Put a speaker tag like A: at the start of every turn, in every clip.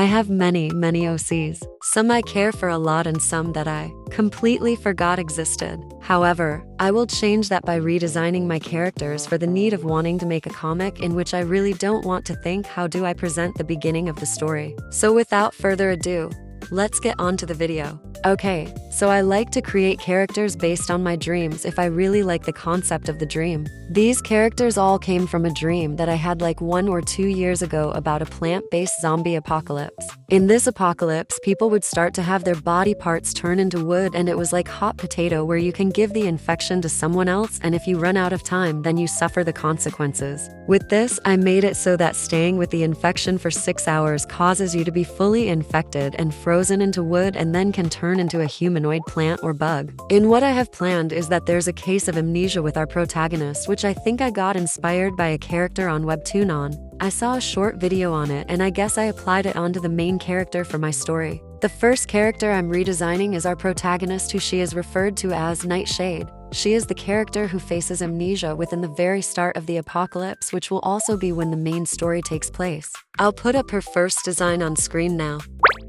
A: I have many OCs. Some I care for a lot and some that I completely forgot existed. However, I will change that by redesigning my characters for the need of wanting to make a comic in which I really don't want to think how do I present the beginning of the story. So without further ado, let's get on to the video. Okay, so I like to create characters based on my dreams if I really like the concept of the dream. These characters all came from a dream that I had like 1 or 2 years ago about a plant-based zombie apocalypse. In this apocalypse, people would start to have their body parts turn into wood, and it was like hot potato where you can give the infection to someone else, and if you run out of time, then you suffer the consequences. With this, I made it so that staying with the infection for 6 hours causes you to be fully infected and frozen into wood, and then can turn into a humanoid plant or bug. In what I have planned is that there's a case of amnesia with our protagonist, which I think I got inspired by a character on Webtoon on. I saw a short video on it, and I guess I applied it onto the main character for my story. The first character I'm redesigning is our protagonist, who she is referred to as Nightshade. She is the character who faces amnesia within the very start of the apocalypse, which will also be when the main story takes place. I'll put up her first design on screen now.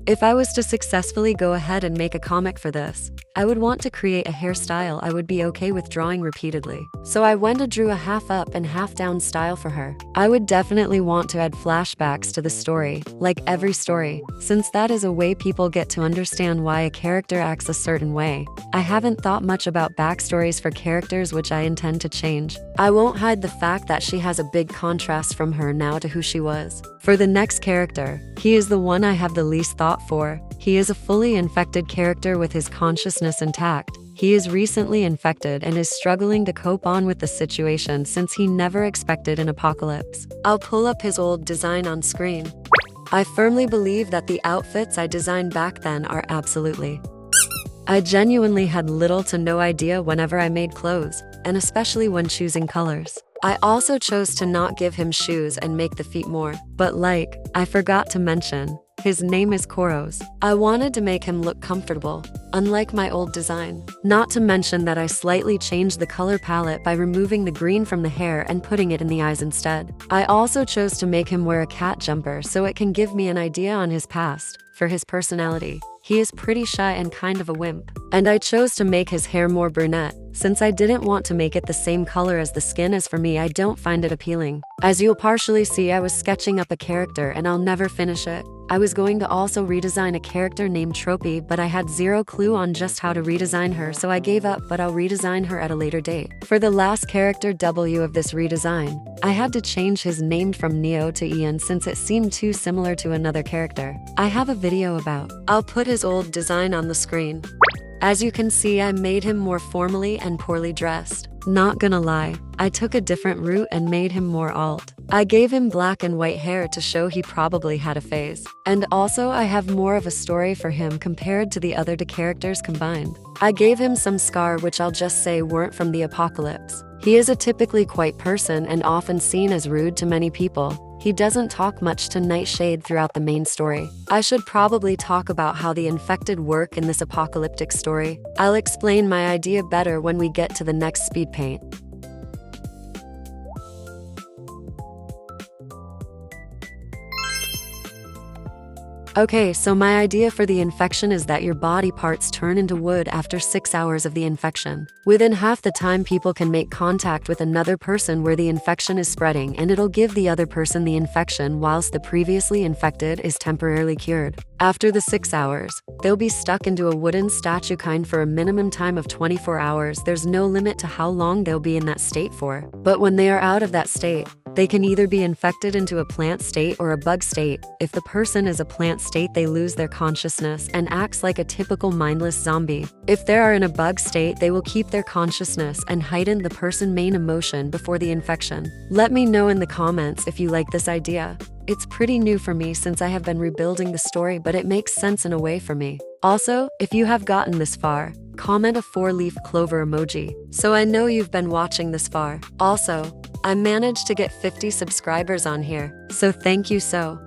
A: If I was to successfully go ahead and make a comic for this, I would want to create a hairstyle I would be okay with drawing repeatedly. So I went and drew a half up and half down style for her. I would definitely want to add flashbacks to the story, like every story, since that is a way people get to understand why a character acts a certain way. I haven't thought much about backstories for characters, which I intend to change. I won't hide the fact that she has a big contrast from her now to who she was. For the next character, he is the one I have the least thought for. He is a fully infected character with his consciousness intact. He is recently infected and is struggling to cope on with the situation since he never expected an apocalypse. I'll pull up his old design on screen. I firmly believe that the outfits I designed back then are absolutely. I genuinely had little to no idea whenever I made clothes, and especially when choosing colors. I also chose to not give him shoes and make the feet more, but I forgot to mention, his name is Koros. I wanted to make him look comfortable, unlike my old design. Not to mention that I slightly changed the color palette by removing the green from the hair and putting it in the eyes instead. I also chose to make him wear a cat jumper so it can give me an idea on his past. For his personality, he is pretty shy and kind of a wimp. And I chose to make his hair more brunette, since I didn't want to make it the same color as the skin, as for me I don't find it appealing. As you'll partially see, I was sketching up a character and I'll never finish it. I was going to also redesign a character named Tropy, but I had zero clue on just how to redesign her, so I gave up, but I'll redesign her at a later date. For the last character W of this redesign, I had to change his name from Neo to Ian since it seemed too similar to another character I have a video about. I'll put his old design on the screen. As you can see, I made him more formally and poorly dressed. Not gonna lie, I took a different route and made him more alt. I gave him black and white hair to show he probably had a phase. And also I have more of a story for him compared to the other two characters combined. I gave him some scar, which I'll just say weren't from the apocalypse. He is a typically quiet person and often seen as rude to many people. He doesn't talk much to Nightshade throughout the main story. I should probably talk about how the infected work in this apocalyptic story. I'll explain my idea better when we get to the next speed paint. Okay, so my idea for the infection is that your body parts turn into wood after 6 hours of the infection. Within half the time, people can make contact with another person where the infection is spreading, and it'll give the other person the infection whilst the previously infected is temporarily cured. After the 6 hours, they'll be stuck into a wooden statue kind for a minimum time of 24 hours. There's no limit to how long they'll be in that state for. But when they are out of that state, they can either be infected into a plant state or a bug state. If the person is a plant state, they lose their consciousness and acts like a typical mindless zombie. If they are in a bug state, they will keep their consciousness and heighten the person's main emotion before the infection. Let me know in the comments if you like this idea. It's pretty new for me since I have been rebuilding the story, but it makes sense in a way for me. Also, if you have gotten this far, comment a 4-leaf clover emoji, so I know you've been watching this far. Also, I managed to get 50 subscribers on here, so thank you so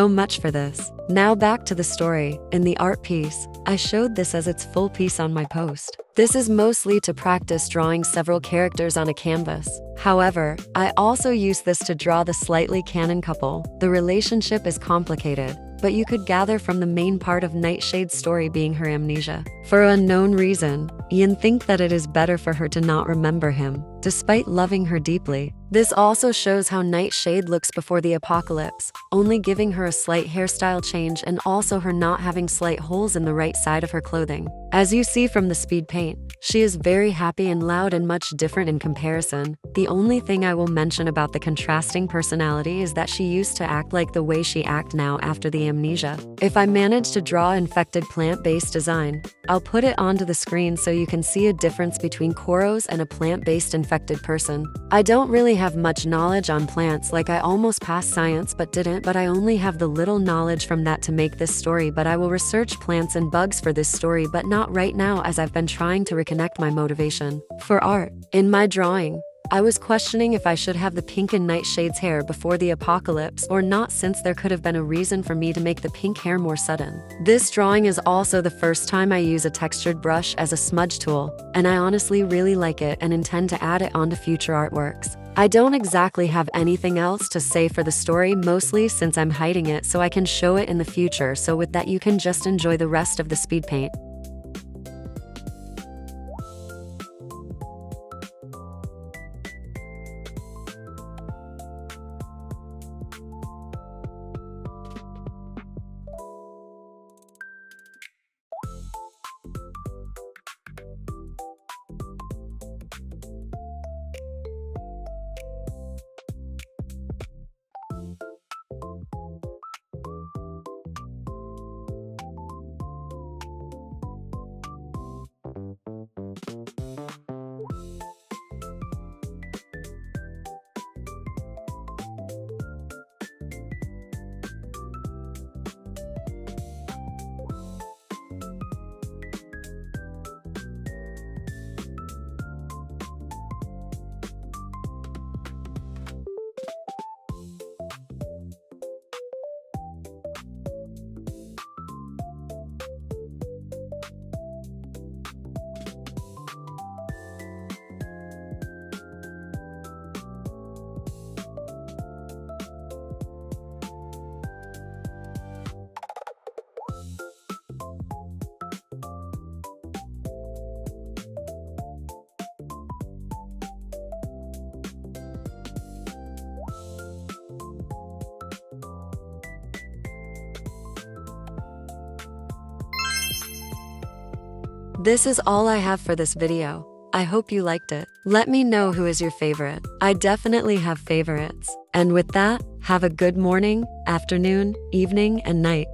A: much for this. Now back to the story. In the art piece, I showed this as its full piece on my post. This is mostly to practice drawing several characters on a canvas. However, I also use this to draw the slightly canon couple. The relationship is complicated, but you could gather from the main part of Nightshade's story being her amnesia. For an unknown reason, Ian thinks that it is better for her to not remember him, despite loving her deeply. This also shows how Nightshade looks before the apocalypse, only giving her a slight hairstyle change and also her not having slight holes in the right side of her clothing. As you see from the speed paint, she is very happy and loud and much different in comparison. The only thing I will mention about the contrasting personality is that she used to act like the way she acts now after the amnesia. If I manage to draw infected plant-based design, I'll put it onto the screen so you can see a difference between Koros and a plant-based infected person. I don't really have much knowledge on plants, like I almost passed science but I only have the little knowledge from that to make this story, but I will research plants and bugs for this story, but not right now as I've been trying to reconnect my motivation for art. In my drawing, I was questioning if I should have the pink in Nightshade's hair before the apocalypse or not, since there could have been a reason for me to make the pink hair more sudden. This drawing is also the first time I use a textured brush as a smudge tool, and I honestly really like it and intend to add it onto future artworks. I don't exactly have anything else to say for the story, mostly since I'm hiding it so I can show it in the future, so with that you can just enjoy the rest of the speed paint. This is all I have for this video. I hope you liked it. Let me know who is your favorite. I definitely have favorites. And with that, have a good morning, afternoon, evening, and night.